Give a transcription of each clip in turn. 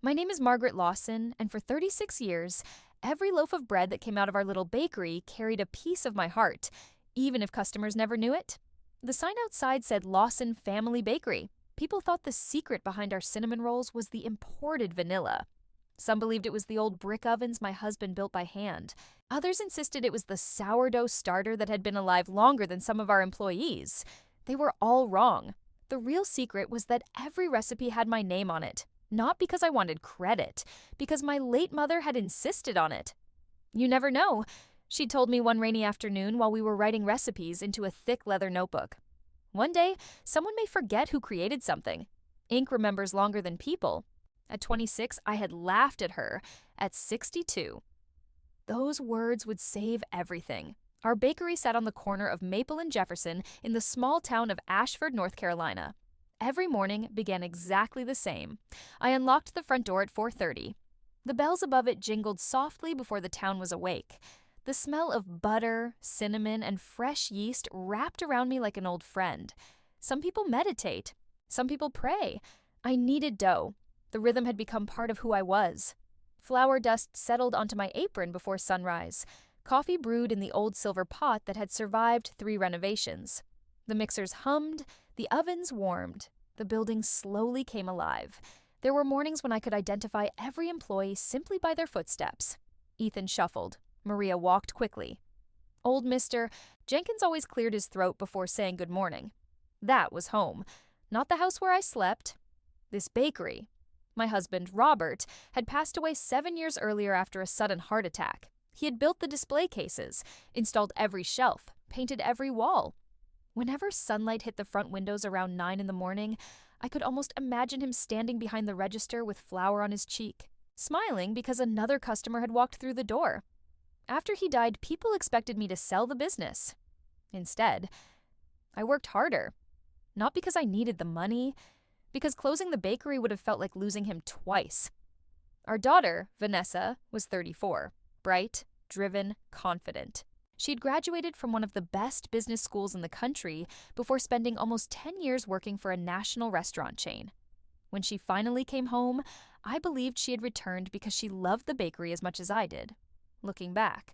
My name is Margaret Lawson, and for 36 years, every loaf of bread that came out of our little bakery carried a piece of my heart, even if customers never knew it. The sign outside said Lawson Family Bakery. People thought the secret behind our cinnamon rolls was the imported vanilla. Some believed it was the old brick ovens my husband built by hand. Others insisted it was the sourdough starter that had been alive longer than some of our employees. They were all wrong. The real secret was that every recipe had my name on it. Not because I wanted credit, because my late mother had insisted on it. You never know, she told me one rainy afternoon while we were writing recipes into a thick leather notebook. One day, someone may forget who created something. Ink remembers longer than people. At 26, I had laughed at her. At 62, those words would save everything. Our bakery sat on the corner of Maple and Jefferson in the small town of Ashford, North Carolina. Every morning began exactly the same. I unlocked the front door at 4:30. The bells above it jingled softly before the town was awake. The smell of butter, cinnamon, and fresh yeast wrapped around me like an old friend. Some people meditate. Some people pray. I kneaded dough. The rhythm had become part of who I was. Flour dust settled onto my apron before sunrise. Coffee brewed in the old silver pot that had survived 3 renovations. The mixers hummed, the ovens warmed, the building slowly came alive. There were mornings when I could identify every employee simply by their footsteps. Ethan shuffled. Maria walked quickly. Old Mr. Jenkins always cleared his throat before saying good morning. That was home, not the house where I slept. This bakery. My husband, Robert, had passed away 7 years earlier after a sudden heart attack. He had built the display cases, installed every shelf, painted every wall. Whenever sunlight hit the front windows around 9 in the morning, I could almost imagine him standing behind the register with flour on his cheek, smiling because another customer had walked through the door. After he died, people expected me to sell the business. Instead, I worked harder. Not because I needed the money, because closing the bakery would have felt like losing him twice. Our daughter, Vanessa, was 34, bright, driven, confident. She'd graduated from one of the best business schools in the country before spending almost 10 years working for a national restaurant chain. When she finally came home, I believed she had returned because she loved the bakery as much as I did. Looking back,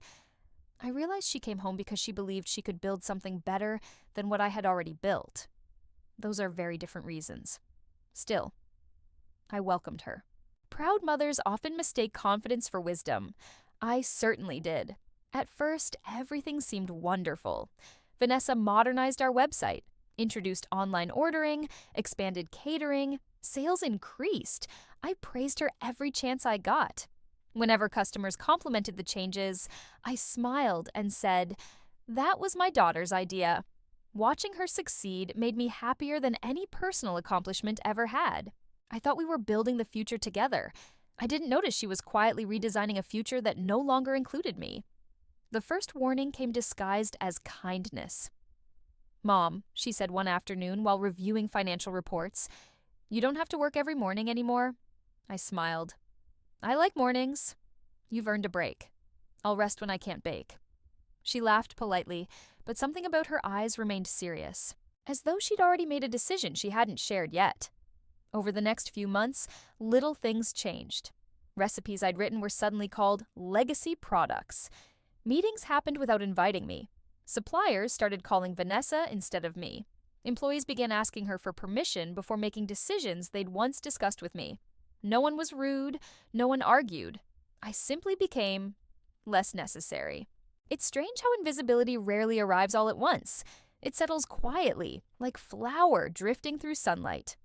I realized she came home because she believed she could build something better than what I had already built. Those are very different reasons. Still, I welcomed her. Proud mothers often mistake confidence for wisdom. I certainly did. At first, everything seemed wonderful. Vanessa modernized our website, introduced online ordering, expanded catering, sales increased. I praised her every chance I got. Whenever customers complimented the changes, I smiled and said, "That was my daughter's idea." Watching her succeed made me happier than any personal accomplishment ever had. I thought we were building the future together. I didn't notice she was quietly redesigning a future that no longer included me. The first warning came disguised as kindness. "Mom," she said one afternoon while reviewing financial reports, "you don't have to work every morning anymore." I smiled. "I like mornings. You've earned a break. I'll rest when I can't bake." She laughed politely, but something about her eyes remained serious, as though she'd already made a decision she hadn't shared yet. Over the next few months, little things changed. Recipes I'd written were suddenly called legacy products. Meetings happened without inviting me. Suppliers started calling Vanessa instead of me. Employees began asking her for permission before making decisions they'd once discussed with me. No one was rude, no one argued. I simply became less necessary. It's strange how invisibility rarely arrives all at once. It settles quietly, like flour drifting through sunlight.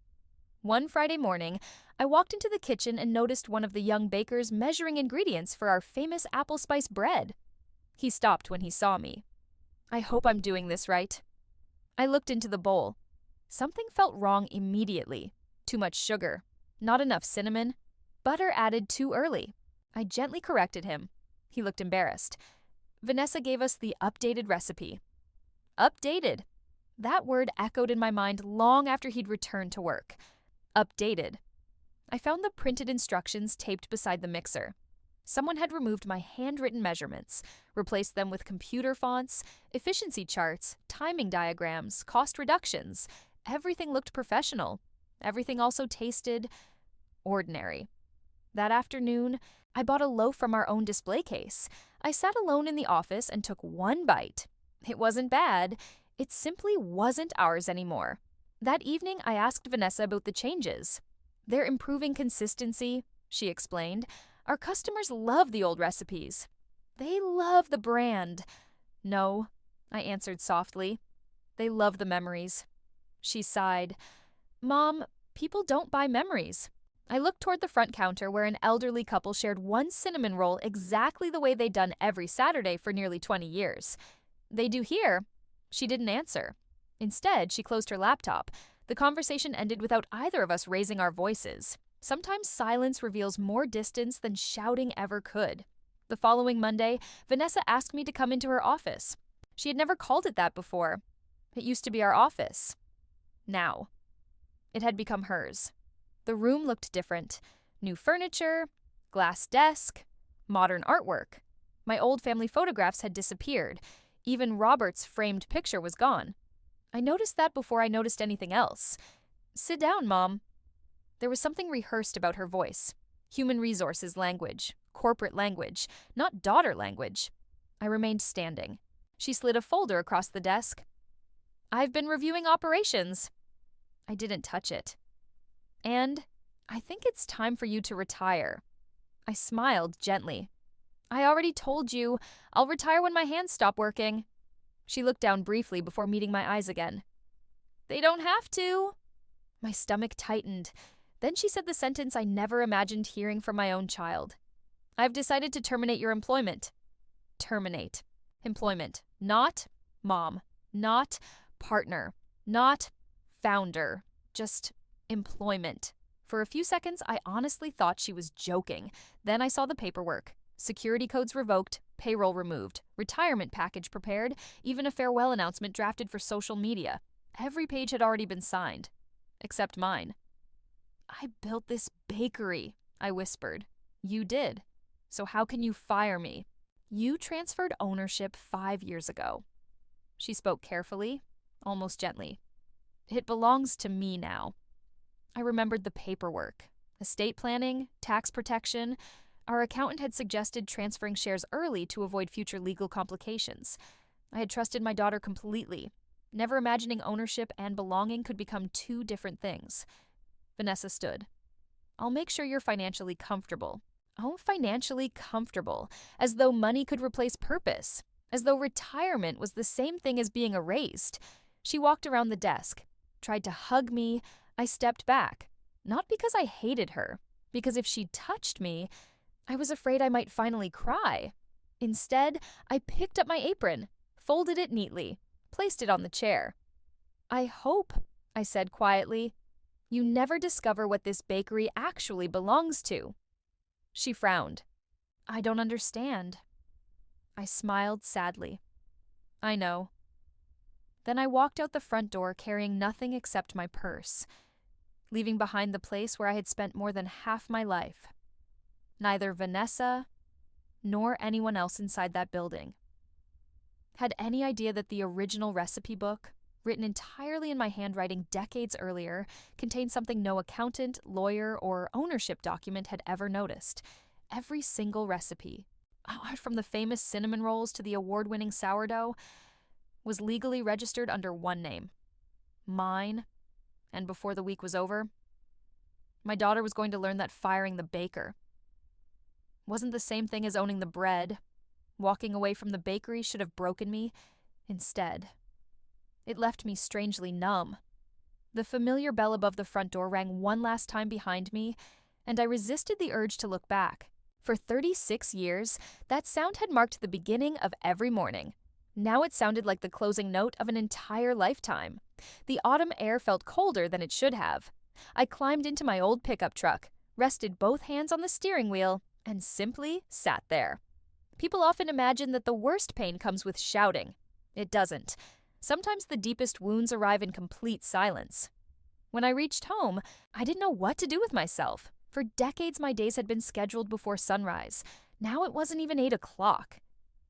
One Friday morning, I walked into the kitchen and noticed one of the young bakers measuring ingredients for our famous apple spice bread. He stopped when he saw me. "I hope I'm doing this right." I looked into the bowl. Something felt wrong immediately. Too much sugar. Not enough cinnamon. Butter added too early. I gently corrected him. He looked embarrassed. Vanessa gave us the updated recipe. Updated. That word echoed in my mind long after he'd returned to work. Updated. I found the printed instructions taped beside the mixer. Someone had removed my handwritten measurements, replaced them with computer fonts, efficiency charts, timing diagrams, cost reductions. Everything looked professional. Everything also tasted ordinary. That afternoon, I bought a loaf from our own display case. I sat alone in the office and took one bite. It wasn't bad. It simply wasn't ours anymore. That evening, I asked Vanessa about the changes. "They're improving consistency," she explained. "Our customers love the old recipes. They love the brand." "No," I answered softly. "They love the memories." She sighed. "Mom, people don't buy memories." I looked toward the front counter where an elderly couple shared one cinnamon roll exactly the way they'd done every Saturday for nearly 20 years. "They do here." She didn't answer. Instead, she closed her laptop. The conversation ended without either of us raising our voices. Sometimes silence reveals more distance than shouting ever could. The following Monday, Vanessa asked me to come into her office. She had never called it that before. It used to be our office. Now, it had become hers. The room looked different. New furniture, glass desk, modern artwork. My old family photographs had disappeared. Even Robert's framed picture was gone. I noticed that before I noticed anything else. "Sit down, Mom." There was something rehearsed about her voice. Human resources language, corporate language, not daughter language. I remained standing. She slid a folder across the desk. "I've been reviewing operations." I didn't touch it. "And I think it's time for you to retire." I smiled gently. "I already told you. I'll retire when my hands stop working." She looked down briefly before meeting my eyes again. "They don't have to." My stomach tightened. Then she said the sentence I never imagined hearing from my own child. "I've decided to terminate your employment." Terminate. Employment. Not mom. Not partner. Not founder. Just employment. For a few seconds, I honestly thought she was joking. Then I saw the paperwork. Security codes revoked, payroll removed, retirement package prepared, even a farewell announcement drafted for social media. Every page had already been signed. Except mine. "I built this bakery," I whispered. "You did. So how can you fire me? You transferred ownership 5 years ago." She spoke carefully, almost gently. "It belongs to me now." I remembered the paperwork. Estate planning, tax protection. Our accountant had suggested transferring shares early to avoid future legal complications. I had trusted my daughter completely, never imagining ownership and belonging could become two different things. Vanessa stood. "I'll make sure you're financially comfortable." Oh, financially comfortable, as though money could replace purpose, as though retirement was the same thing as being erased. She walked around the desk, tried to hug me. I stepped back, not because I hated her, because if she touched me, I was afraid I might finally cry. Instead, I picked up my apron, folded it neatly, placed it on the chair. "I hope," I said quietly, "you never discover what this bakery actually belongs to." She frowned. "I don't understand." I smiled sadly. "I know." Then I walked out the front door carrying nothing except my purse, leaving behind the place where I had spent more than half my life. Neither Vanessa nor anyone else inside that building had any idea that the original recipe book, written entirely in my handwriting decades earlier, contained something no accountant, lawyer, or ownership document had ever noticed. Every single recipe, from the famous cinnamon rolls to the award-winning sourdough, was legally registered under one name. Mine. And before the week was over, my daughter was going to learn that firing the baker wasn't the same thing as owning the bread. Walking away from the bakery should have broken me. Instead, it left me strangely numb. The familiar bell above the front door rang one last time behind me, and I resisted the urge to look back. For 36 years, that sound had marked the beginning of every morning. Now it sounded like the closing note of an entire lifetime. The autumn air felt colder than it should have. I climbed into my old pickup truck, rested both hands on the steering wheel, and simply sat there. People often imagine that the worst pain comes with shouting. It doesn't. Sometimes the deepest wounds arrive in complete silence. When I reached home, I didn't know what to do with myself. For decades, my days had been scheduled before sunrise. Now it wasn't even 8 o'clock.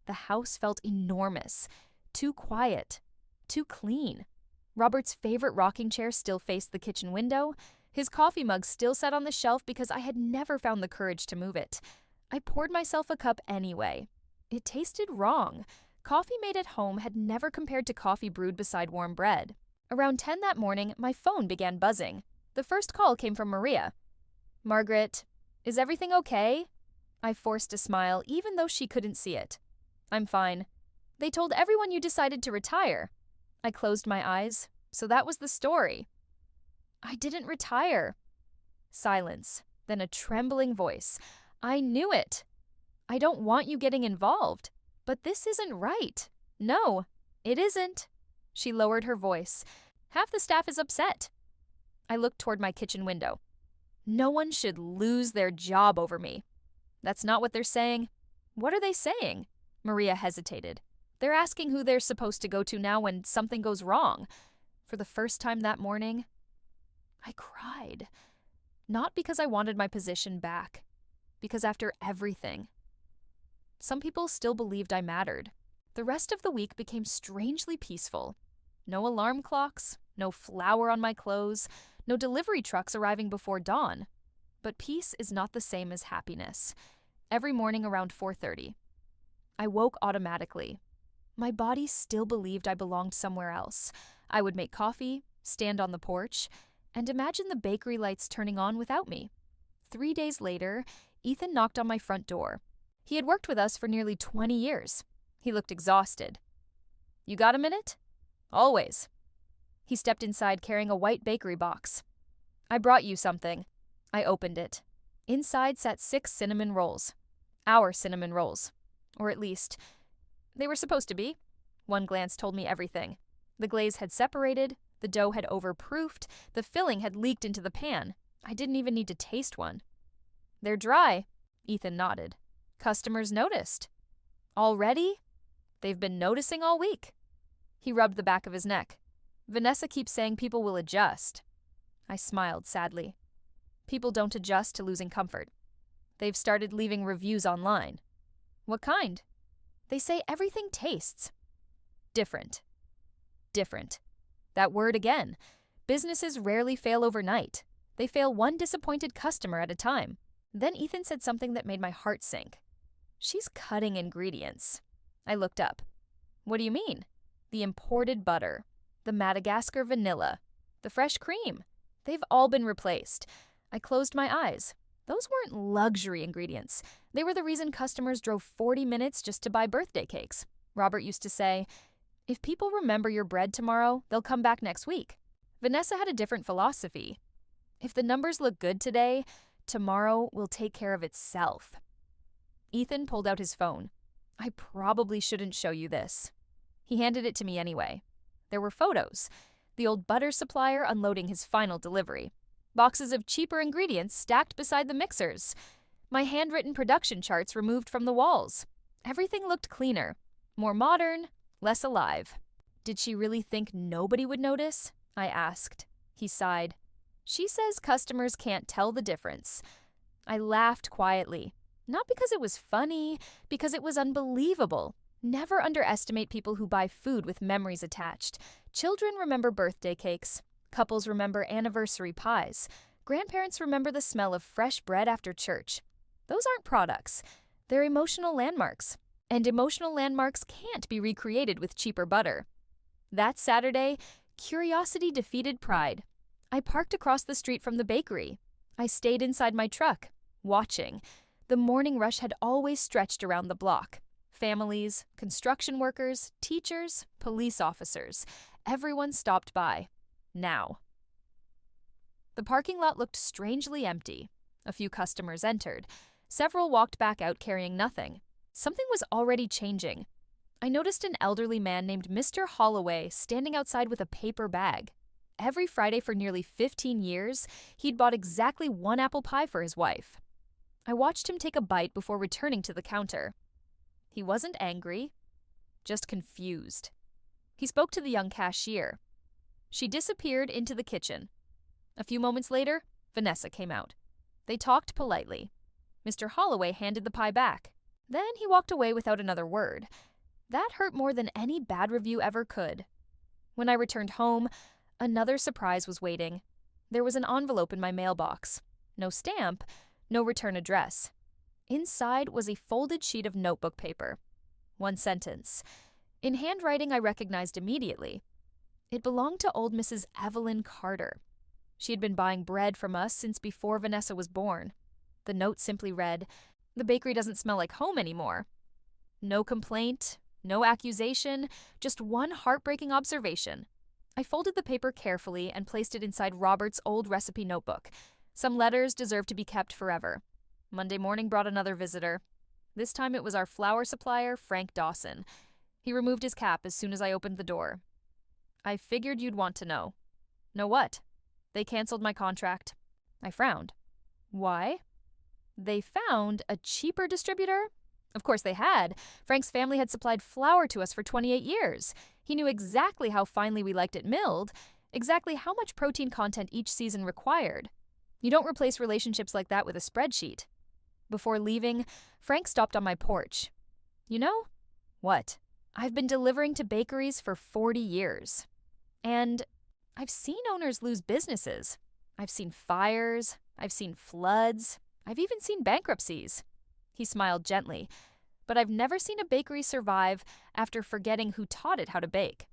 The house felt enormous, too quiet, too clean. Robert's favorite rocking chair still faced the kitchen window. His coffee mug still sat on the shelf because I had never found the courage to move it. I poured myself a cup anyway. It tasted wrong. Coffee made at home had never compared to coffee brewed beside warm bread. Around 10 that morning, my phone began buzzing. The first call came from Maria. "Margaret, is everything okay?" I forced a smile, even though she couldn't see it. "I'm fine. They told everyone you decided to retire." I closed my eyes. So that was the story. "I didn't retire." Silence, then a trembling voice. "I knew it. I don't want you getting involved. But this isn't right. No, it isn't." She lowered her voice. "Half the staff is upset." I looked toward my kitchen window. "No one should lose their job over me." "That's not what they're saying." "What are they saying?" Maria hesitated. "They're asking who they're supposed to go to now when something goes wrong." For the first time that morning, I cried. Not because I wanted my position back, because after everything, some people still believed I mattered. The rest of the week became strangely peaceful. No alarm clocks, no flour on my clothes, no delivery trucks arriving before dawn. But peace is not the same as happiness. Every morning around 4:30, I woke automatically. My body still believed I belonged somewhere else. I would make coffee, stand on the porch, and imagine the bakery lights turning on without me. 3 days later, Ethan knocked on my front door. He had worked with us for nearly 20 years. He looked exhausted. "You got a minute?" "Always." He stepped inside carrying a white bakery box. "I brought you something." I opened it. Inside sat 6 cinnamon rolls. Our cinnamon rolls. Or at least, they were supposed to be. One glance told me everything. The glaze had separated, the dough had overproofed, the filling had leaked into the pan. I didn't even need to taste one. "They're dry." Ethan nodded. "Customers noticed." "Already?" "They've been noticing all week." He rubbed the back of his neck. "Vanessa keeps saying people will adjust." I smiled sadly. People don't adjust to losing comfort. They've started leaving reviews online. "What kind?" "They say everything tastes different." Different. That word again. Businesses rarely fail overnight. They fail one disappointed customer at a time. Then Ethan said something that made my heart sink. "She's cutting ingredients." I looked up. "What do you mean?" "The imported butter, the Madagascar vanilla, the fresh cream. They've all been replaced." I closed my eyes. Those weren't luxury ingredients. They were the reason customers drove 40 minutes just to buy birthday cakes. Robert used to say, "If people remember your bread tomorrow, they'll come back next week." Vanessa had a different philosophy. "If the numbers look good today, tomorrow will take care of itself." Ethan pulled out his phone. "I probably shouldn't show you this." He handed it to me anyway. There were photos. The old butter supplier unloading his final delivery. Boxes of cheaper ingredients stacked beside the mixers. My handwritten production charts removed from the walls. Everything looked cleaner, more modern, less alive. "Did she really think nobody would notice?" I asked. He sighed. "She says customers can't tell the difference." I laughed quietly. Not because it was funny, because it was unbelievable. Never underestimate people who buy food with memories attached. Children remember birthday cakes. Couples remember anniversary pies. Grandparents remember the smell of fresh bread after church. Those aren't products. They're emotional landmarks. And emotional landmarks can't be recreated with cheaper butter. That Saturday, curiosity defeated pride. I parked across the street from the bakery. I stayed inside my truck, watching. The morning rush had always stretched around the block. Families, construction workers, teachers, police officers. Everyone stopped by. Now. The parking lot looked strangely empty. A few customers entered. Several walked back out carrying nothing. Something was already changing. I noticed an elderly man named Mr. Holloway standing outside with a paper bag. Every Friday for nearly 15 years, he'd bought exactly 1 apple pie for his wife. I watched him take a bite before returning to the counter. He wasn't angry, just confused. He spoke to the young cashier. She disappeared into the kitchen. A few moments later, Vanessa came out. They talked politely. Mr. Holloway handed the pie back. Then he walked away without another word. That hurt more than any bad review ever could. When I returned home, another surprise was waiting. There was an envelope in my mailbox. No stamp, no return address. Inside was a folded sheet of notebook paper. One sentence. In handwriting I recognized immediately. It belonged to old Mrs. Evelyn Carter. She had been buying bread from us since before Vanessa was born. The note simply read, "The bakery doesn't smell like home anymore." No complaint, no accusation, just one heartbreaking observation. I folded the paper carefully and placed it inside Robert's old recipe notebook. Some letters deserved to be kept forever. Monday morning brought another visitor. This time it was our flour supplier, Frank Dawson. He removed his cap as soon as I opened the door. "I figured you'd want to know." "Know what?" "They canceled my contract." I frowned. "Why?" "They found a cheaper distributor?" Of course they had. Frank's family had supplied flour to us for 28 years. He knew exactly how finely we liked it milled, exactly how much protein content each season required. You don't replace relationships like that with a spreadsheet. Before leaving, Frank stopped on my porch. "You know?" "What?" "I've been delivering to bakeries for 40 years. And I've seen owners lose businesses. I've seen fires. I've seen floods. I've even seen bankruptcies." He smiled gently. "But I've never seen a bakery survive after forgetting who taught it how to bake."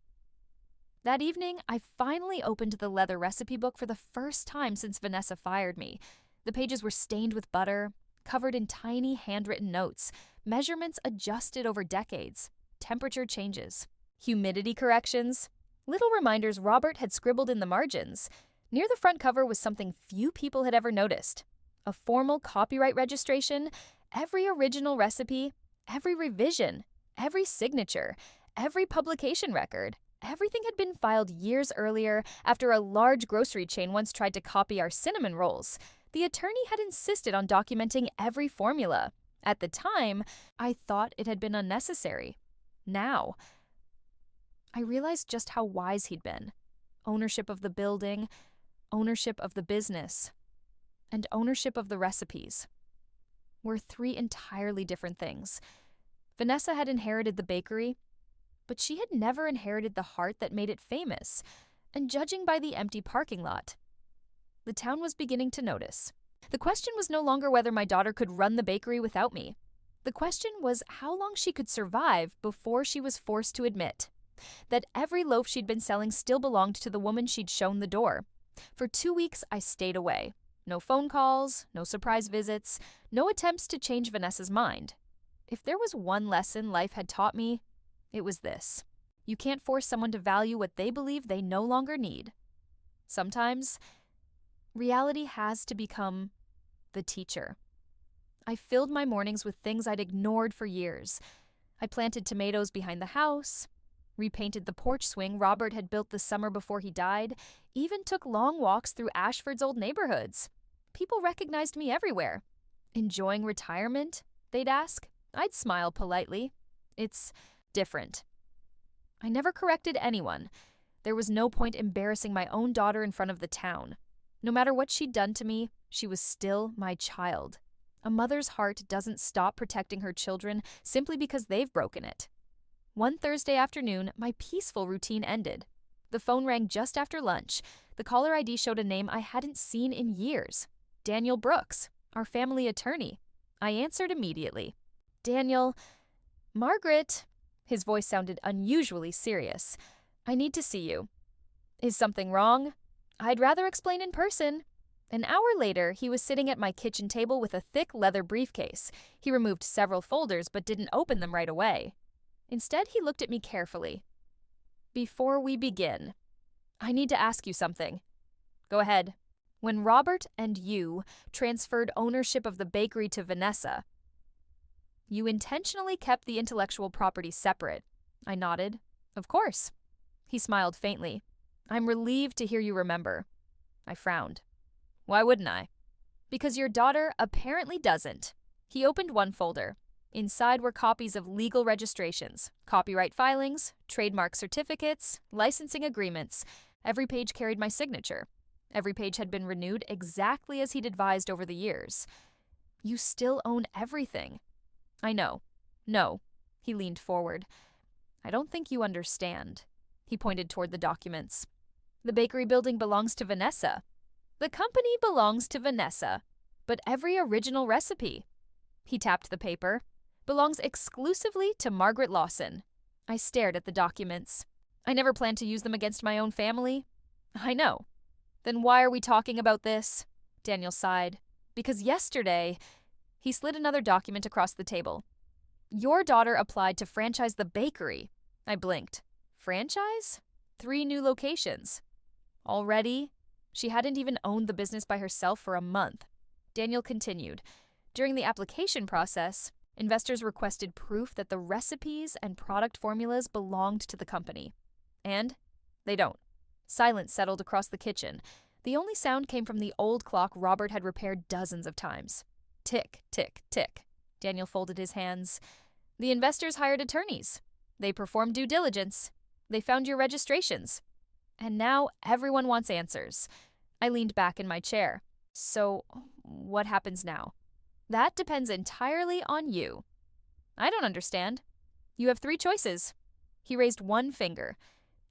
That evening, I finally opened the leather recipe book for the first time since Vanessa fired me. The pages were stained with butter, covered in tiny handwritten notes, measurements adjusted over decades, temperature changes, humidity corrections, little reminders Robert had scribbled in the margins. Near the front cover was something few people had ever noticed: a formal copyright registration. Every original recipe, every revision, every signature, every publication record, everything had been filed years earlier after a large grocery chain once tried to copy our cinnamon rolls. The attorney had insisted on documenting every formula. At the time, I thought it had been unnecessary. Now, I realized just how wise he'd been. Ownership of the building, ownership of the business, and ownership of the recipes were three entirely different things. Vanessa had inherited the bakery, but she had never inherited the heart that made it famous, and judging by the empty parking lot, the town was beginning to notice. The question was no longer whether my daughter could run the bakery without me. The question was how long she could survive before she was forced to admit that every loaf she'd been selling still belonged to the woman she'd shown the door. For 2 weeks, I stayed away. No phone calls, no surprise visits, no attempts to change Vanessa's mind. If there was one lesson life had taught me, it was this: you can't force someone to value what they believe they no longer need. Sometimes, reality has to become the teacher. I filled my mornings with things I'd ignored for years. I planted tomatoes behind the house, repainted the porch swing Robert had built the summer before he died, even took long walks through Ashford's old neighborhoods. People recognized me everywhere. "Enjoying retirement?" they'd ask. I'd smile politely. "It's different." I never corrected anyone. There was no point embarrassing my own daughter in front of the town. No matter what she'd done to me, she was still my child. A mother's heart doesn't stop protecting her children simply because they've broken it. One Thursday afternoon, my peaceful routine ended. The phone rang just after lunch. The caller ID showed a name I hadn't seen in years: Daniel Brooks, our family attorney. I answered immediately. "Daniel, Margaret," his voice sounded unusually serious. "I need to see you." "Is something wrong?" "I'd rather explain in person." An hour later, he was sitting at my kitchen table with a thick leather briefcase. He removed several folders but didn't open them right away. Instead, he looked at me carefully. "Before we begin, I need to ask you something." "Go ahead." "When Robert and you transferred ownership of the bakery to Vanessa, you intentionally kept the intellectual property separate." I nodded. "Of course." He smiled faintly. "I'm relieved to hear you remember." I frowned. "Why wouldn't I?" "Because your daughter apparently doesn't." He opened one folder. Inside were copies of legal registrations, copyright filings, trademark certificates, licensing agreements. Every page carried my signature. Every page had been renewed exactly as he'd advised over the years. "You still own everything." "I know." "No." He leaned forward. "I don't think you understand." He pointed toward the documents. "The bakery building belongs to Vanessa." The company belongs to Vanessa, but every original recipe," he tapped the paper, "belongs exclusively to Margaret Lawson." I stared at the documents. I never planned to use them against my own family. I know. Then why are we talking about this? Daniel sighed. Because yesterday, he slid another document across the table. Your daughter applied to franchise the bakery. I blinked. Franchise? 3 new locations. Already? She hadn't even owned the business by herself for a month. Daniel continued. During the application process, investors requested proof that the recipes and product formulas belonged to the company. And they don't. Silence settled across the kitchen. The only sound came from the old clock Robert had repaired dozens of times. Tick, tick, tick. Daniel folded his hands. The investors hired attorneys. They performed due diligence. They found your registrations. And now everyone wants answers. I leaned back in my chair. So, what happens now? That depends entirely on you. I don't understand. You have 3 choices. He raised one finger.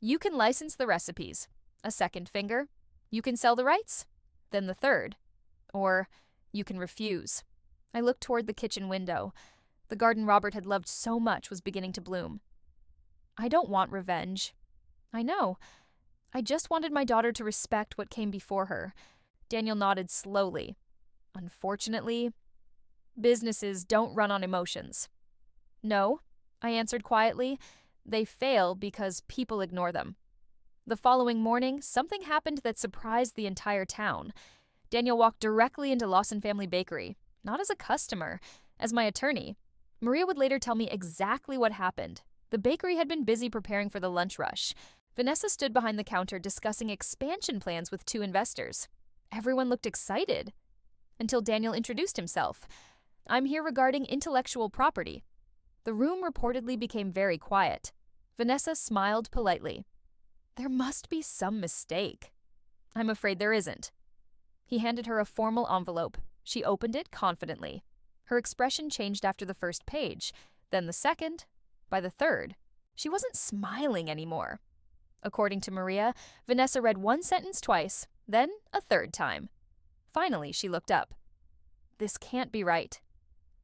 You can license the recipes. A second finger. You can sell the rights. Then the third. Or you can refuse. I looked toward the kitchen window. The garden Robert had loved so much was beginning to bloom. I don't want revenge. I know. I just wanted my daughter to respect what came before her. Daniel nodded slowly. Unfortunately, businesses don't run on emotions. No, I answered quietly. They fail because people ignore them. The following morning, something happened that surprised the entire town. Daniel walked directly into Lawson Family Bakery, not as a customer, as my attorney. Maria would later tell me exactly what happened. The bakery had been busy preparing for the lunch rush. Vanessa stood behind the counter discussing expansion plans with 2 investors. Everyone looked excited. Until Daniel introduced himself. I'm here regarding intellectual property. The room reportedly became very quiet. Vanessa smiled politely. There must be some mistake. I'm afraid there isn't. He handed her a formal envelope. She opened it confidently. Her expression changed after the first page, then the second, by the third. She wasn't smiling anymore. According to Maria, Vanessa read one sentence twice, then a third time. Finally, she looked up. This can't be right.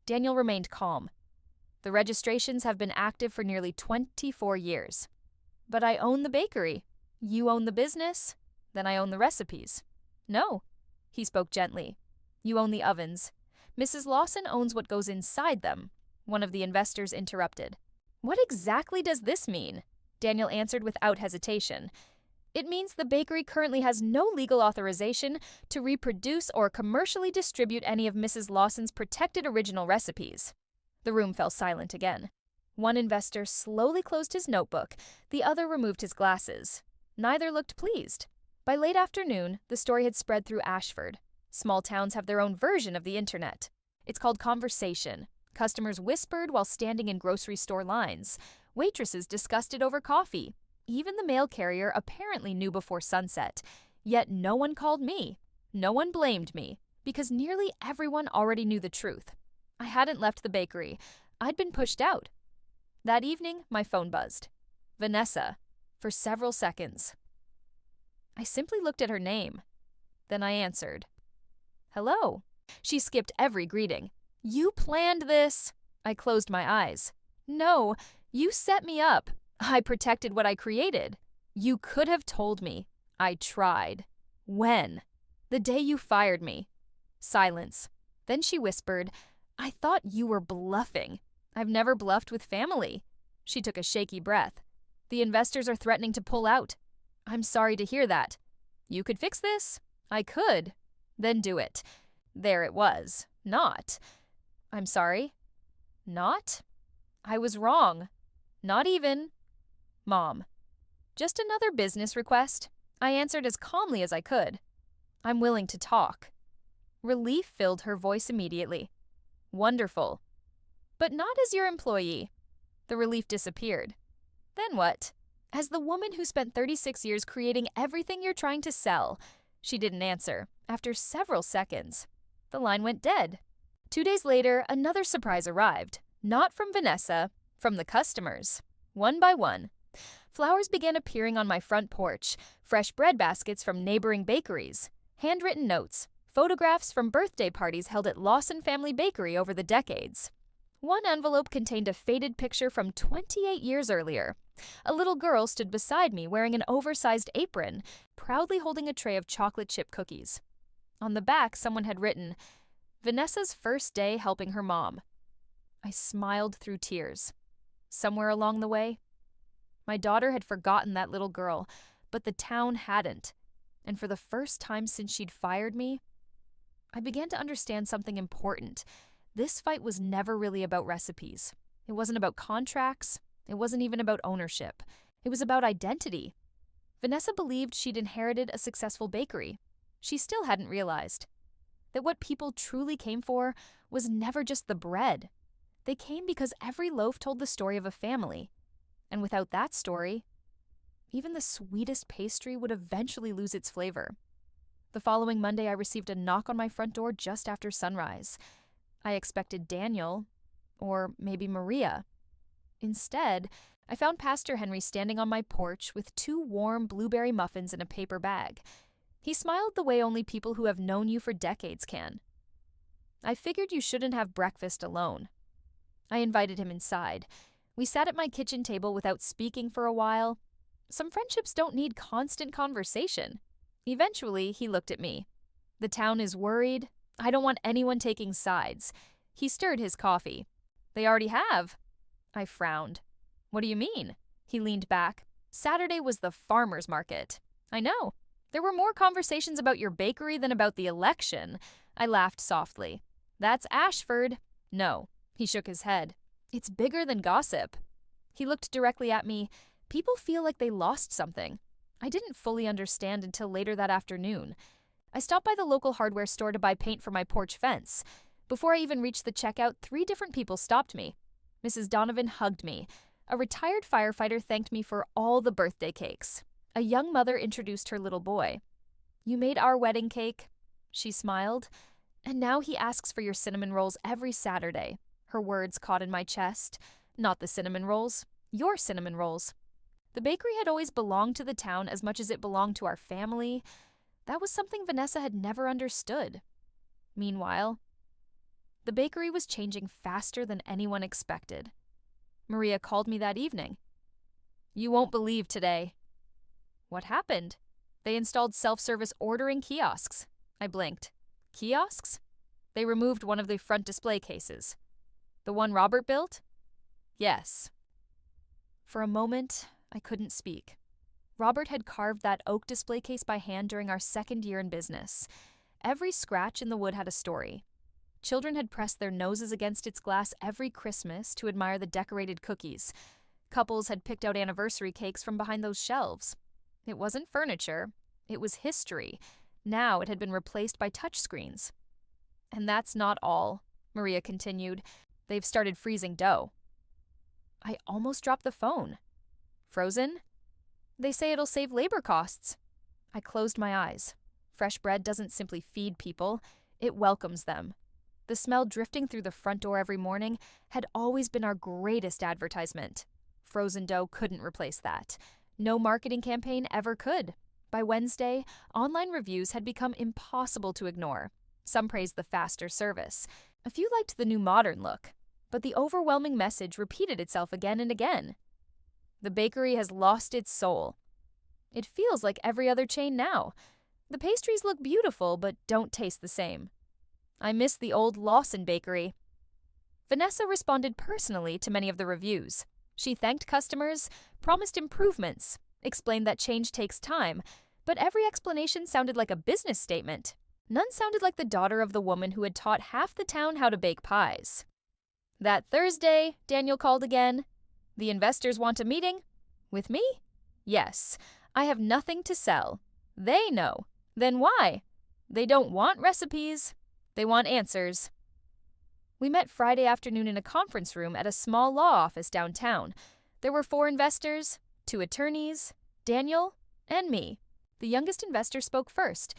Daniel remained calm. The registrations have been active for nearly 24 years. But I own the bakery. You own the business. Then I own the recipes. No, he spoke gently. You own the ovens. Mrs. Lawson owns what goes inside them. One of the investors interrupted. What exactly does this mean? Daniel answered without hesitation. It means the bakery currently has no legal authorization to reproduce or commercially distribute any of Mrs. Lawson's protected original recipes. The room fell silent again. One investor slowly closed his notebook, the other removed his glasses. Neither looked pleased. By late afternoon, the story had spread through Ashford. Small towns have their own version of the internet. It's called conversation. Customers whispered while standing in grocery store lines. Waitresses discussed it over coffee. Even the mail carrier apparently knew before sunset. Yet no one called me. No one blamed me, because nearly everyone already knew the truth. I hadn't left the bakery. I'd been pushed out. That evening, my phone buzzed. Vanessa, for several seconds. I simply looked at her name. Then I answered. Hello. She skipped every greeting. You planned this. I closed my eyes. No, you set me up. I protected what I created. You could have told me. I tried. When? The day you fired me. Silence. Then she whispered, I thought you were bluffing. I've never bluffed with family. She took a shaky breath. The investors are threatening to pull out. I'm sorry to hear that. You could fix this? I could. Then do it. There it was. Not. I'm sorry. Not? I was wrong. Not even. Mom. Just another business request. I answered as calmly as I could. I'm willing to talk. Relief filled her voice immediately. Wonderful. But not as your employee. The relief disappeared. Then what? As the woman who spent 36 years creating everything you're trying to sell. She didn't answer. After several seconds, the line went dead. 2 days later, another surprise arrived. Not from Vanessa, from the customers. One by one. Flowers began appearing on my front porch, fresh bread baskets from neighboring bakeries, Handwritten notes, photographs from birthday parties held at Lawson Family Bakery over the decades. One envelope contained a faded picture from 28 years earlier. A little girl stood beside me wearing an oversized apron, proudly holding a tray of chocolate chip cookies. On the back, someone had written, "Vanessa's first day helping her mom." I smiled through tears. Somewhere along the way, my daughter had forgotten that little girl, but the town hadn't. And for the first time since she'd fired me, I began to understand something important. This fight was never really about recipes. It wasn't about contracts. It wasn't even about ownership. It was about identity. Vanessa believed she'd inherited a successful bakery. She still hadn't realized that what people truly came for was never just the bread. They came because every loaf told the story of a family. And without that story, even the sweetest pastry would eventually lose its flavor. The following Monday, I received a knock on my front door just after sunrise. I expected Daniel, or maybe Maria. Instead, I found Pastor Henry standing on my porch with 2 warm blueberry muffins in a paper bag. He smiled the way only people who have known you for decades can. "I figured you shouldn't have breakfast alone." I invited him inside. We sat at my kitchen table without speaking for a while. Some friendships don't need constant conversation. Eventually, he looked at me. "The town is worried. I don't want anyone taking sides." He stirred his coffee. "They already have." I frowned. "What do you mean?" He leaned back. "Saturday was the farmer's market." "I know. There were more conversations about your bakery than about the election." I laughed softly. "That's Ashford." "No." He shook his head. "It's bigger than gossip." He looked directly at me. People feel like they lost something. I didn't fully understand until later that afternoon. I stopped by the local hardware store to buy paint for my porch fence. Before I even reached the checkout, 3 different people stopped me. Mrs. Donovan hugged me. A retired firefighter thanked me for all the birthday cakes. A young mother introduced her little boy. "You made our wedding cake," she smiled. "And now he asks for your cinnamon rolls every Saturday." Her words caught in my chest. "Not the cinnamon rolls. Your cinnamon rolls." The bakery had always belonged to the town as much as it belonged to our family. That was something Vanessa had never understood. Meanwhile, the bakery was changing faster than anyone expected. Maria called me that evening. "You won't believe today." "What happened?" "They installed self-service ordering kiosks." I blinked. "Kiosks?" "They removed one of the front display cases." "The one Robert built?" "Yes." For a moment, I couldn't speak. Robert had carved that oak display case by hand during our 2nd year in business. Every scratch in the wood had a story. Children had pressed their noses against its glass every Christmas to admire the decorated cookies. Couples had picked out anniversary cakes from behind those shelves. It wasn't furniture. It was history. Now it had been replaced by touchscreens. "And that's not all," Maria continued. "They've started freezing dough." I almost dropped the phone. "Frozen?" "They say it'll save labor costs." I closed my eyes. Fresh bread doesn't simply feed people, it welcomes them. The smell drifting through the front door every morning had always been our greatest advertisement. Frozen dough couldn't replace that. No marketing campaign ever could. By Wednesday, online reviews had become impossible to ignore. Some praised the faster service. A few liked the new modern look. But the overwhelming message repeated itself again and again. "The bakery has lost its soul." It feels like every other chain now. The pastries look beautiful, but don't taste the same. "I miss the old Lawson Bakery." Vanessa responded personally to many of the reviews. She thanked customers, promised improvements, explained that change takes time, but every explanation sounded like a business statement. None sounded like the daughter of the woman who had taught half the town how to bake pies. That Thursday, Daniel called again. "The investors want a meeting?" "With me?" "Yes. I have nothing to sell." "They know." "Then why?" "They don't want recipes. They want answers." We met Friday afternoon in a conference room at a small law office downtown. There were 4 investors, 2 attorneys, Daniel, and me. The youngest investor spoke first.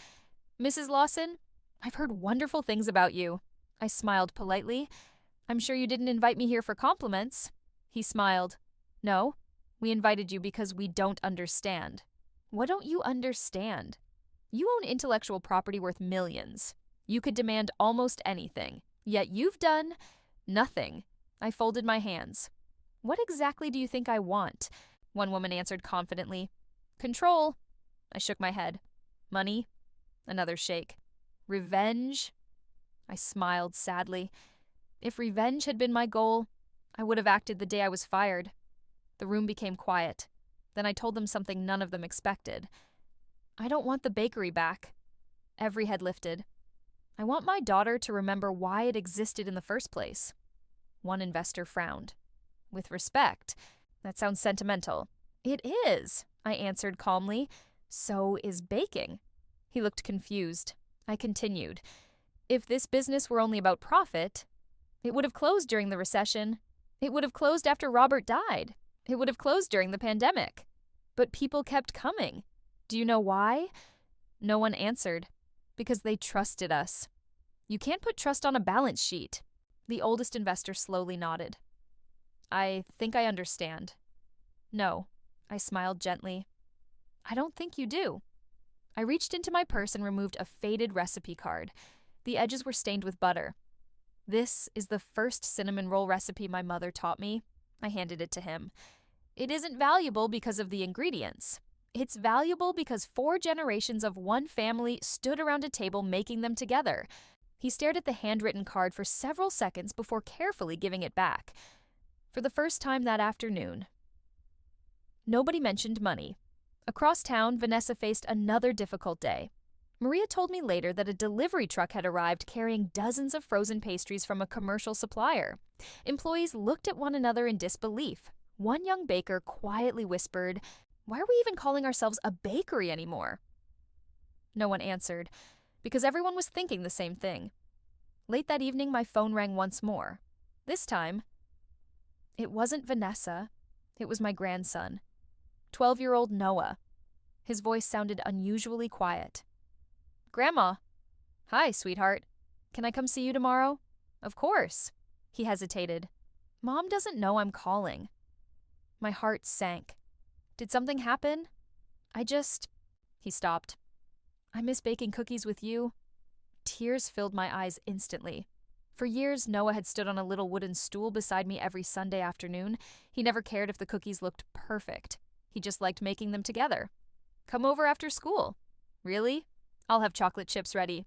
"Mrs. Lawson, I've heard wonderful things about you." I smiled politely. "I'm sure you didn't invite me here for compliments." He smiled. "No, we invited you because we don't understand." "What don't you understand?" You own intellectual property worth millions. You could demand almost anything, yet you've done nothing. I folded my hands. What exactly do you think I want? One woman answered confidently. Control. I shook my head. Money? Another shake. Revenge? I smiled sadly. If revenge had been my goal, I would have acted the day I was fired. The room became quiet. Then I told them something none of them expected. I don't want the bakery back. Every head lifted. I want my daughter to remember why it existed in the first place. One investor frowned. With respect. That sounds sentimental. It is, I answered calmly. So is baking. He looked confused. I continued. If this business were only about profit, it would have closed during the recession. It would have closed after Robert died. It would have closed during the pandemic. But people kept coming. Do you know why? No one answered. Because they trusted us. You can't put trust on a balance sheet. The oldest investor slowly nodded. I think I understand. No, I smiled gently. I don't think you do. I reached into my purse and removed a faded recipe card. The edges were stained with butter. This is the first cinnamon roll recipe my mother taught me. I handed it to him. It isn't valuable because of the ingredients. It's valuable because 4 generations of one family stood around a table making them together. He stared at the handwritten card for several seconds before carefully giving it back. For the first time that afternoon, nobody mentioned money. Across town, Vanessa faced another difficult day. Maria told me later that a delivery truck had arrived carrying dozens of frozen pastries from a commercial supplier. Employees looked at one another in disbelief. One young baker quietly whispered, "Why are we even calling ourselves a bakery anymore?" No one answered, because everyone was thinking the same thing. Late that evening, my phone rang once more. This time, it wasn't Vanessa. It was my grandson, 12-year-old Noah. His voice sounded unusually quiet. Grandma. Hi, sweetheart. Can I come see you tomorrow? Of course. He hesitated. Mom doesn't know I'm calling. My heart sank. Did something happen? He stopped. I miss baking cookies with you. Tears filled my eyes instantly. For years, Noah had stood on a little wooden stool beside me every Sunday afternoon. He never cared if the cookies looked perfect. He just liked making them together. Come over after school. Really? I'll have chocolate chips ready.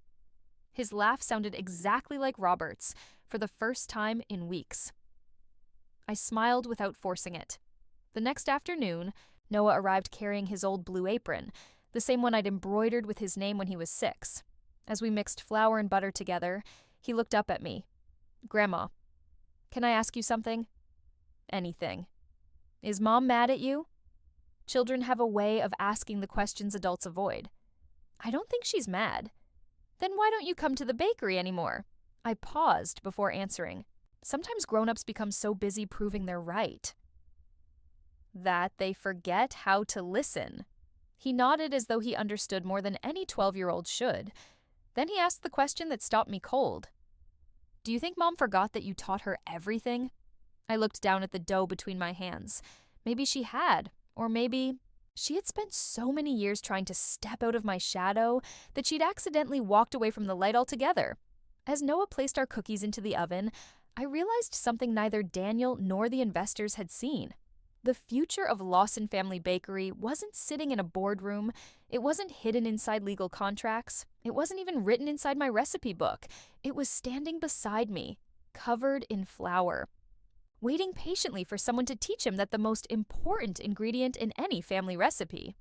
His laugh sounded exactly like Robert's, for the first time in weeks. I smiled without forcing it. The next afternoon, Noah arrived carrying his old blue apron, the same one I'd embroidered with his name when he was 6. As we mixed flour and butter together, he looked up at me. Grandma, can I ask you something? Anything. Is Mom mad at you? Children have a way of asking the questions adults avoid. I don't think she's mad. Then why don't you come to the bakery anymore? I paused before answering. Sometimes grown-ups become so busy proving they're right that they forget how to listen. He nodded as though he understood more than any 12-year-old should. Then he asked the question that stopped me cold. Do you think Mom forgot that you taught her everything? I looked down at the dough between my hands. Maybe she had, or maybe she had spent so many years trying to step out of my shadow that she'd accidentally walked away from the light altogether. As Noah placed our cookies into the oven, I realized something neither Daniel nor the investors had seen. The future of Lawson Family Bakery wasn't sitting in a boardroom. It wasn't hidden inside legal contracts. It wasn't even written inside my recipe book. It was standing beside me, covered in flour, waiting patiently for someone to teach him that the most important ingredient in any family recipe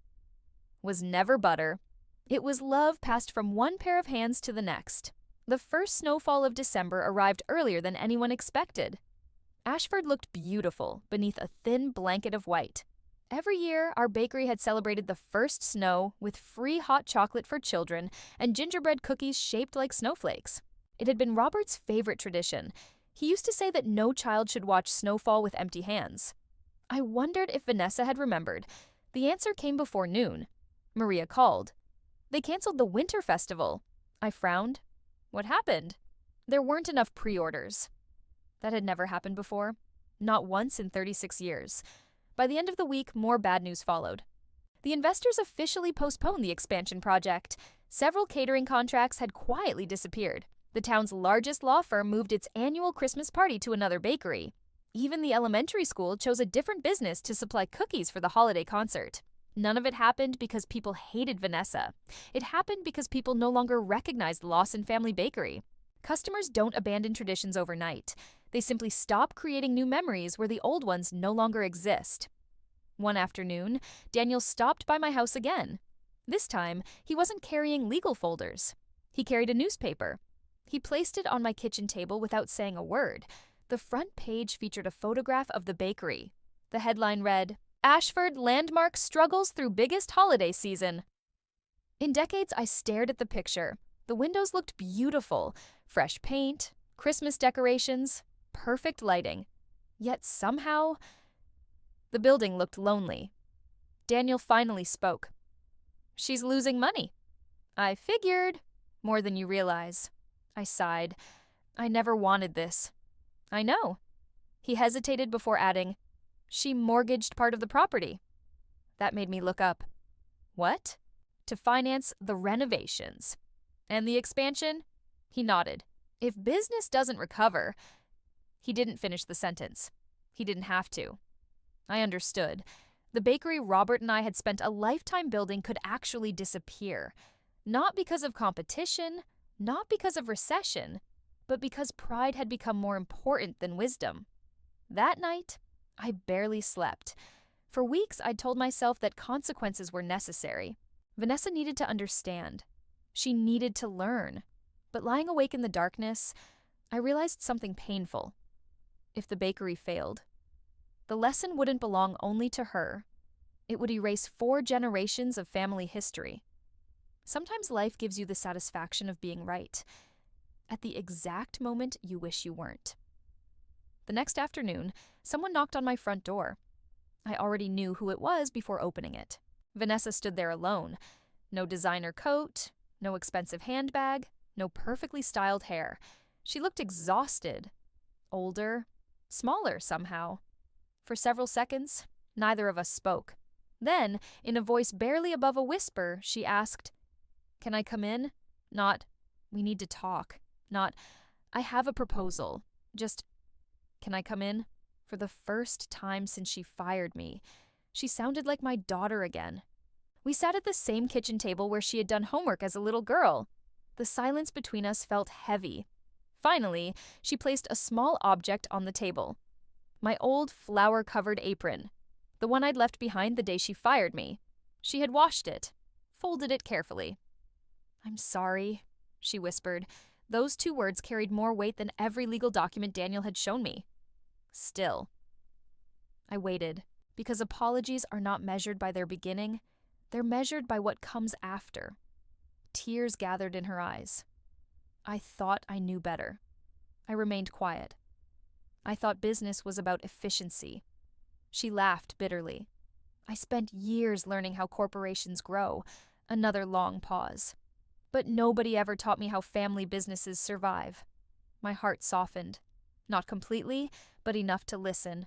was never butter. It was love passed from one pair of hands to the next. The first snowfall of December arrived earlier than anyone expected. Ashford looked beautiful beneath a thin blanket of white. Every year, our bakery had celebrated the first snow with free hot chocolate for children and gingerbread cookies shaped like snowflakes. It had been Robert's favorite tradition. He used to say that no child should watch snowfall with empty hands. I wondered if Vanessa had remembered. The answer came before noon. Maria called. They canceled the winter festival. I frowned. What happened? There weren't enough pre-orders. That had never happened before. Not once in 36 years. By the end of the week, more bad news followed. The investors officially postponed the expansion project. Several catering contracts had quietly disappeared. The town's largest law firm moved its annual Christmas party to another bakery. Even the elementary school chose a different business to supply cookies for the holiday concert. None of it happened because people hated Vanessa. It happened because people no longer recognized Lawson Family Bakery. Customers don't abandon traditions overnight. They simply stop creating new memories where the old ones no longer exist. One afternoon, Daniel stopped by my house again. This time, he wasn't carrying legal folders. He carried a newspaper. He placed it on my kitchen table without saying a word. The front page featured a photograph of the bakery. The headline read, "Ashford Landmark Struggles Through Biggest Holiday Season." In decades, I stared at the picture. The windows looked beautiful. Fresh paint, Christmas decorations, perfect lighting. Yet somehow, the building looked lonely. Daniel finally spoke. "She's losing money." "I figured. More than you realize." I sighed. "I never wanted this." "I know." He hesitated before adding, "She mortgaged part of the property." That made me look up. "What?" "To finance the renovations." "And the expansion?" He nodded. "If business doesn't recover—" He didn't finish the sentence. He didn't have to. I understood. The bakery Robert and I had spent a lifetime building could actually disappear. Not because of competition, not because of recession, but because pride had become more important than wisdom. That night, I barely slept. For weeks, I'd told myself that consequences were necessary. Vanessa needed to understand. She needed to learn. But lying awake in the darkness, I realized something painful. If the bakery failed, the lesson wouldn't belong only to her. It would erase 4 generations of family history. Sometimes life gives you the satisfaction of being right, at the exact moment you wish you weren't. The next afternoon, someone knocked on my front door. I already knew who it was before opening it. Vanessa stood there alone. No designer coat, no expensive handbag, no perfectly styled hair. She looked exhausted, older, smaller somehow. For several seconds, neither of us spoke. Then, in a voice barely above a whisper, she asked, "Can I come in?" Not, "We need to talk." Not, "I have a proposal." Just, "Can I come in?" For the first time since she fired me, she sounded like my daughter again. We sat at the same kitchen table where she had done homework as a little girl. The silence between us felt heavy. Finally, she placed a small object on the table. My old flour-covered apron, the one I'd left behind the day she fired me. She had washed it, folded it carefully. "I'm sorry," she whispered. Those 2 words carried more weight than every legal document Daniel had shown me. Still. I waited, because apologies are not measured by their beginning. They're measured by what comes after. Tears gathered in her eyes. I thought I knew better. I remained quiet. I thought business was about efficiency. She laughed bitterly. "I spent years learning how corporations grow." Another long pause. "But nobody ever taught me how family businesses survive." My heart softened. Not completely, but enough to listen.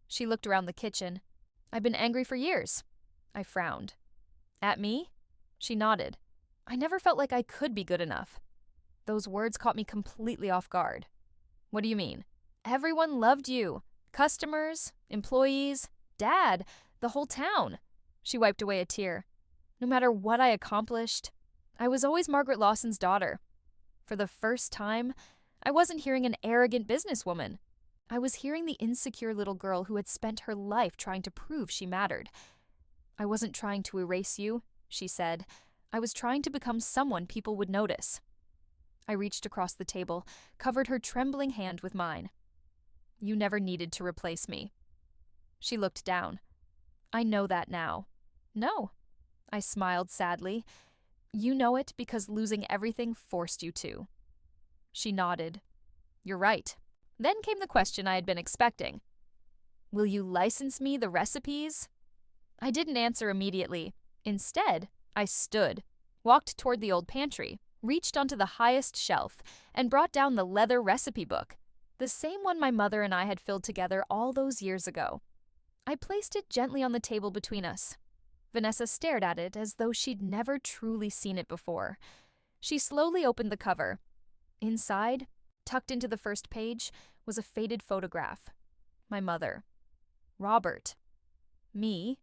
She looked around the kitchen. "I've been angry for years." I frowned. "At me?" She nodded. "I never felt like I could be good enough." Those words caught me completely off guard. "What do you mean?" "Everyone loved you. Customers, employees, Dad, the whole town." She wiped away a tear. "No matter what I accomplished, I was always Margaret Lawson's daughter." For the first time, I wasn't hearing an arrogant businesswoman. I was hearing the insecure little girl who had spent her life trying to prove she mattered. "I wasn't trying to erase you," she said. "I was trying to become someone people would notice." I reached across the table, covered her trembling hand with mine. "You never needed to replace me." She looked down. "I know that now." "No." I smiled sadly. "You know it because losing everything forced you to." She nodded. "You're right." Then came the question I had been expecting. "Will you license me the recipes?" I didn't answer immediately. Instead, I stood, walked toward the old pantry, reached onto the highest shelf, and brought down the leather recipe book, the same one my mother and I had filled together all those years ago. I placed it gently on the table between us. Vanessa stared at it as though she'd never truly seen it before. She slowly opened the cover. Inside, tucked into the first page, was a faded photograph. My mother, Robert, me,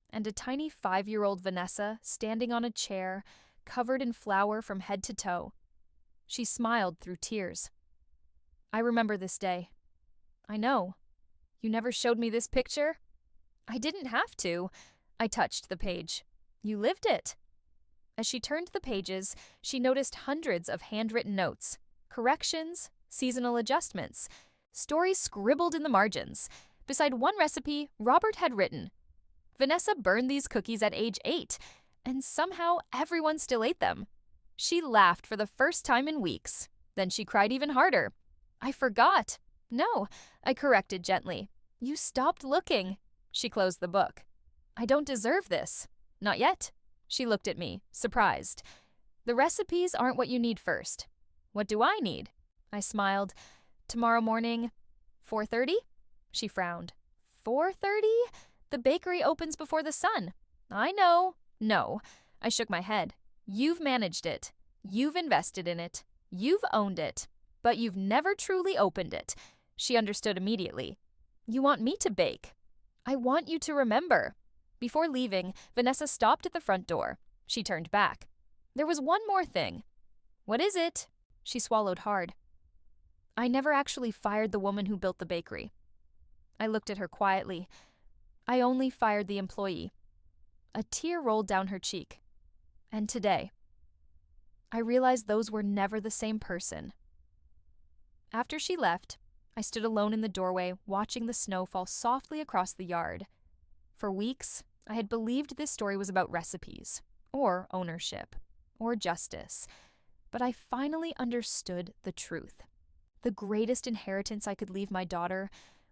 and a tiny 5-year-old Vanessa standing on a chair, covered in flour from head to toe. She smiled through tears. I remember this day. I know. You never showed me this picture? I didn't have to. I touched the page. You lived it. As she turned the pages, she noticed hundreds of handwritten notes, corrections, seasonal adjustments, stories scribbled in the margins. Beside one recipe, Robert had written, Vanessa burned these cookies at age 8, and somehow everyone still ate them. She laughed for the first time in weeks. Then she cried even harder. I forgot. No, I corrected gently. You stopped looking. She closed the book. I don't deserve this. Not yet. She looked at me, surprised. The recipes aren't what you need first. What do I need? I smiled. Tomorrow morning, 4:30? She frowned. 4:30? The bakery opens before the sun. I know. No. I shook my head. You've managed it. You've invested in it. You've owned it. But you've never truly opened it. She understood immediately. You want me to bake. I want you to remember. Before leaving, Vanessa stopped at the front door. She turned back. There was one more thing. What is it? She swallowed hard. I never actually fired the woman who built the bakery. I looked at her quietly. I only fired the employee. A tear rolled down her cheek. And today, I realized those were never the same person. After she left, I stood alone in the doorway, watching the snow fall softly across the yard. For weeks, I had believed this story was about recipes, or ownership, or justice. But I finally understood the truth. The greatest inheritance I could leave my daughter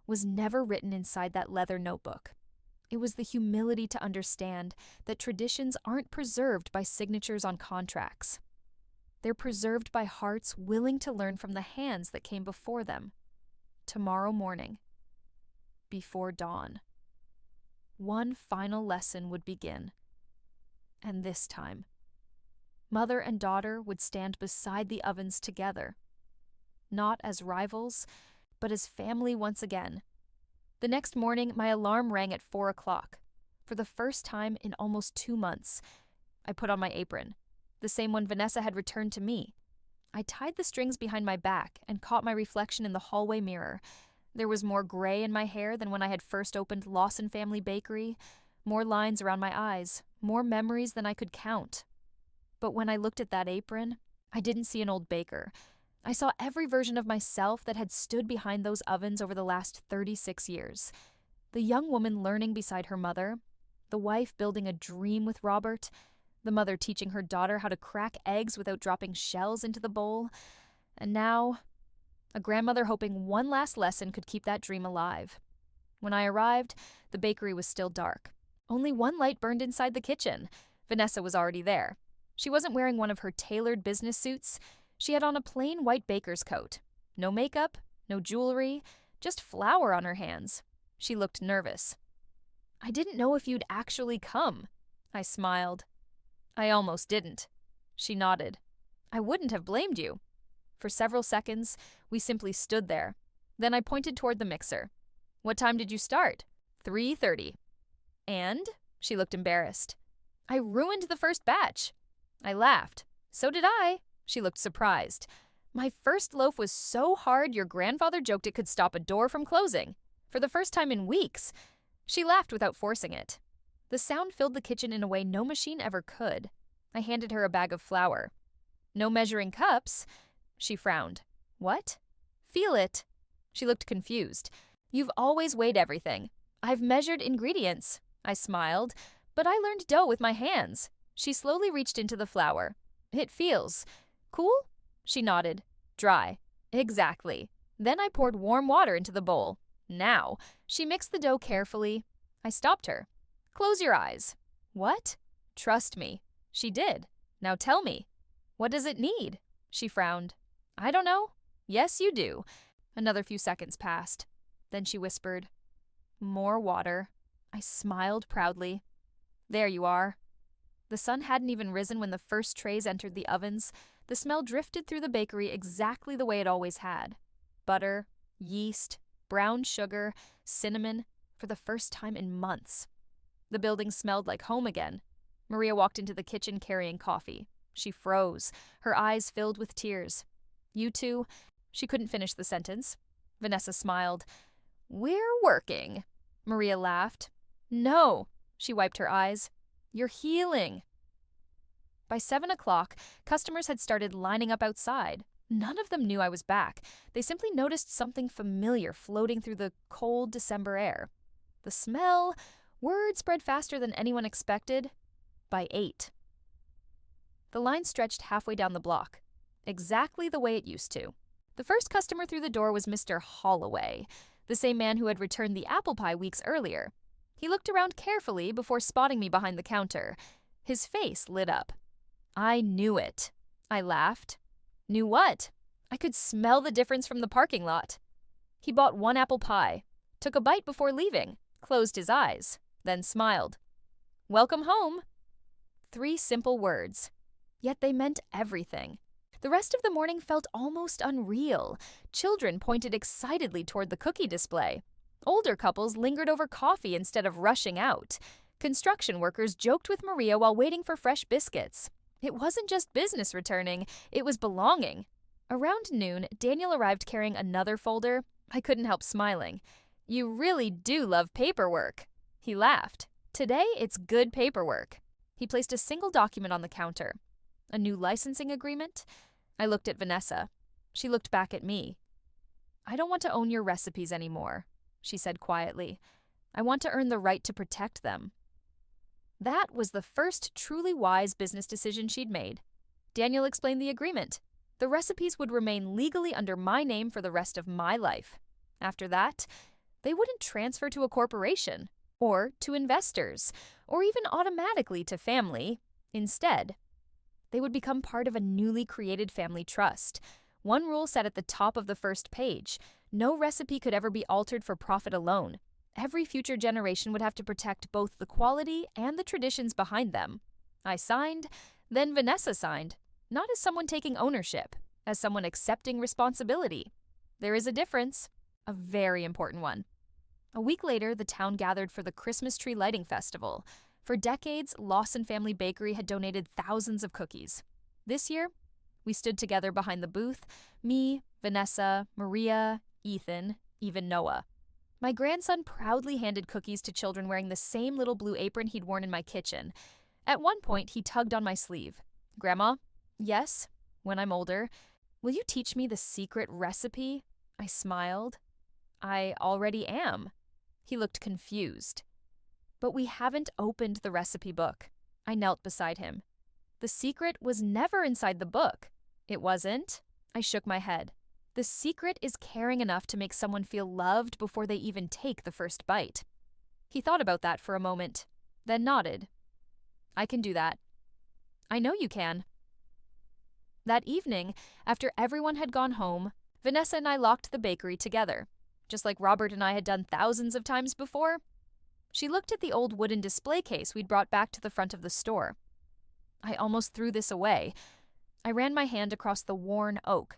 was never written inside that leather notebook. It was the humility to understand that traditions aren't preserved by signatures on contracts. They're preserved by hearts willing to learn from the hands that came before them. Tomorrow morning, before dawn, one final lesson would begin. And this time, mother and daughter would stand beside the ovens together, not as rivals, but as family once again. The next morning, my alarm rang at 4 o'clock. For the first time in almost 2 months, I put on my apron, the same one Vanessa had returned to me. I tied the strings behind my back and caught my reflection in the hallway mirror. There was more gray in my hair than when I had first opened Lawson Family Bakery, more lines around my eyes, more memories than I could count. But when I looked at that apron, I didn't see an old baker. I saw every version of myself that had stood behind those ovens over the last 36 years. The young woman learning beside her mother, the wife building a dream with Robert, the mother teaching her daughter how to crack eggs without dropping shells into the bowl, and now, a grandmother hoping one last lesson could keep that dream alive. When I arrived, the bakery was still dark. Only one light burned inside the kitchen. Vanessa was already there. She wasn't wearing one of her tailored business suits. She had on a plain white baker's coat. No makeup, no jewelry, just flour on her hands. She looked nervous. I didn't know if you'd actually come. I smiled. I almost didn't. She nodded. I wouldn't have blamed you. For several seconds, we simply stood there. Then I pointed toward the mixer. What time did you start? 3:30. And? She looked embarrassed. I ruined the first batch. I laughed. So did I. She looked surprised. My first loaf was so hard your grandfather joked it could stop a door from closing. For the first time in weeks. She laughed without forcing it. The sound filled the kitchen in a way no machine ever could. I handed her a bag of flour. No measuring cups? She frowned. What? Feel it. She looked confused. You've always weighed everything. I've measured ingredients. I smiled. But I learned dough with my hands. She slowly reached into the flour. It feels. Cool? She nodded. Dry. Exactly. Then I poured warm water into the bowl. Now. She mixed the dough carefully. I stopped her. Close your eyes. What? Trust me. She did. Now tell me. What does it need? She frowned. I don't know. Yes, you do. Another few seconds passed. Then she whispered, more water. I smiled proudly. There you are. The sun hadn't even risen when the first trays entered the ovens. The smell drifted through the bakery exactly the way it always had. Butter, yeast, brown sugar, cinnamon, for the first time in months. The building smelled like home again. Maria walked into the kitchen carrying coffee. She froze, her eyes filled with tears. You two? She couldn't finish the sentence. Vanessa smiled. We're working. Maria laughed. No. She wiped her eyes. You're healing. By 7 o'clock, customers had started lining up outside. None of them knew I was back. They simply noticed something familiar floating through the cold December air. The smell, word spread faster than anyone expected. By 8. The line stretched halfway down the block, exactly the way it used to. The first customer through the door was Mr. Holloway, the same man who had returned the apple pie weeks earlier. He looked around carefully before spotting me behind the counter. His face lit up. I knew it. I laughed. Knew what? I could smell the difference from the parking lot. He bought 1 apple pie, took a bite before leaving, closed his eyes, then smiled. Welcome home. 3 simple words. Yet they meant everything. The rest of the morning felt almost unreal. Children pointed excitedly toward the cookie display. Older couples lingered over coffee instead of rushing out. Construction workers joked with Maria while waiting for fresh biscuits. It wasn't just business returning, it was belonging. Around noon, Daniel arrived carrying another folder. I couldn't help smiling. You really do love paperwork. He laughed. Today, it's good paperwork. He placed a single document on the counter. A new licensing agreement? I looked at Vanessa. She looked back at me. I don't want to own your recipes anymore, she said quietly. I want to earn the right to protect them. That was the first truly wise business decision she'd made. Daniel explained the agreement. The recipes would remain legally under my name for the rest of my life. After that, they wouldn't transfer to a corporation, or to investors, or even automatically to family. Instead, they would become part of a newly created family trust. One rule set at the top of the first page: no recipe could ever be altered for profit alone. Every future generation would have to protect both the quality and the traditions behind them. I signed, then Vanessa signed, not as someone taking ownership, as someone accepting responsibility. There is a difference, a very important one. A week later, the town gathered for the Christmas tree lighting festival. For decades, Lawson Family Bakery had donated thousands of cookies. This year, we stood together behind the booth, me, Vanessa, Maria, Ethan, even Noah. My grandson proudly handed cookies to children wearing the same little blue apron he'd worn in my kitchen. At one point, he tugged on my sleeve. Grandma? Yes, when I'm older. Will you teach me the secret recipe? I smiled. I already am. He looked confused. But we haven't opened the recipe book. I knelt beside him. The secret was never inside the book. It wasn't. I shook my head. The secret is caring enough to make someone feel loved before they even take the first bite. He thought about that for a moment, then nodded. I can do that. I know you can. That evening, after everyone had gone home, Vanessa and I locked the bakery together, just like Robert and I had done thousands of times before. She looked at the old wooden display case we'd brought back to the front of the store. I almost threw this away. I ran my hand across the worn oak.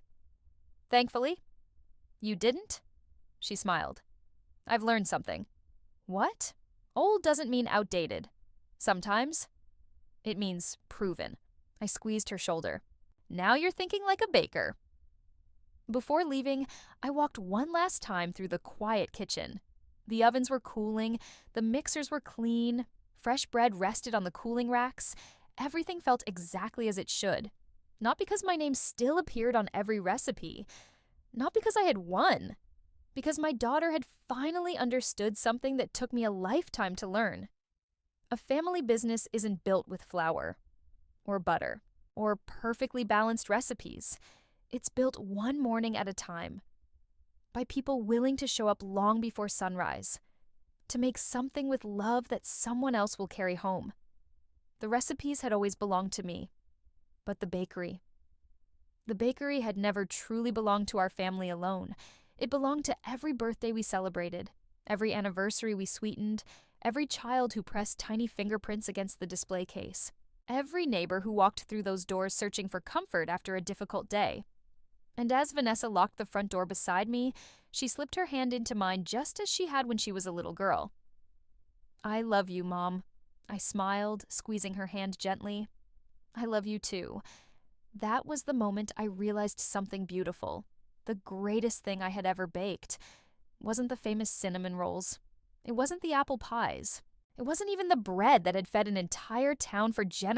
Thankfully. You didn't? She smiled. I've learned something. What? Old doesn't mean outdated. Sometimes it means proven. I squeezed her shoulder. Now you're thinking like a baker. Before leaving, I walked one last time through the quiet kitchen. The ovens were cooling, the mixers were clean, fresh bread rested on the cooling racks. Everything felt exactly as it should. Not because my name still appeared on every recipe. Not because I had won. Because my daughter had finally understood something that took me a lifetime to learn. A family business isn't built with flour, or butter, or perfectly balanced recipes. It's built one morning at a time, by people willing to show up long before sunrise, to make something with love that someone else will carry home. The recipes had always belonged to me, but the bakery had never truly belonged to our family alone. It belonged to every birthday we celebrated, every anniversary we sweetened, every child who pressed tiny fingerprints against the display case, every neighbor who walked through those doors searching for comfort after a difficult day. And as Vanessa locked the front door beside me, she slipped her hand into mine just as she had when she was a little girl. "I love you, Mom," I smiled, squeezing her hand gently. "I love you too." That was the moment I realized something beautiful. The greatest thing I had ever baked wasn't the famous cinnamon rolls. It wasn't the apple pies. It wasn't even the bread that had fed an entire town for generations.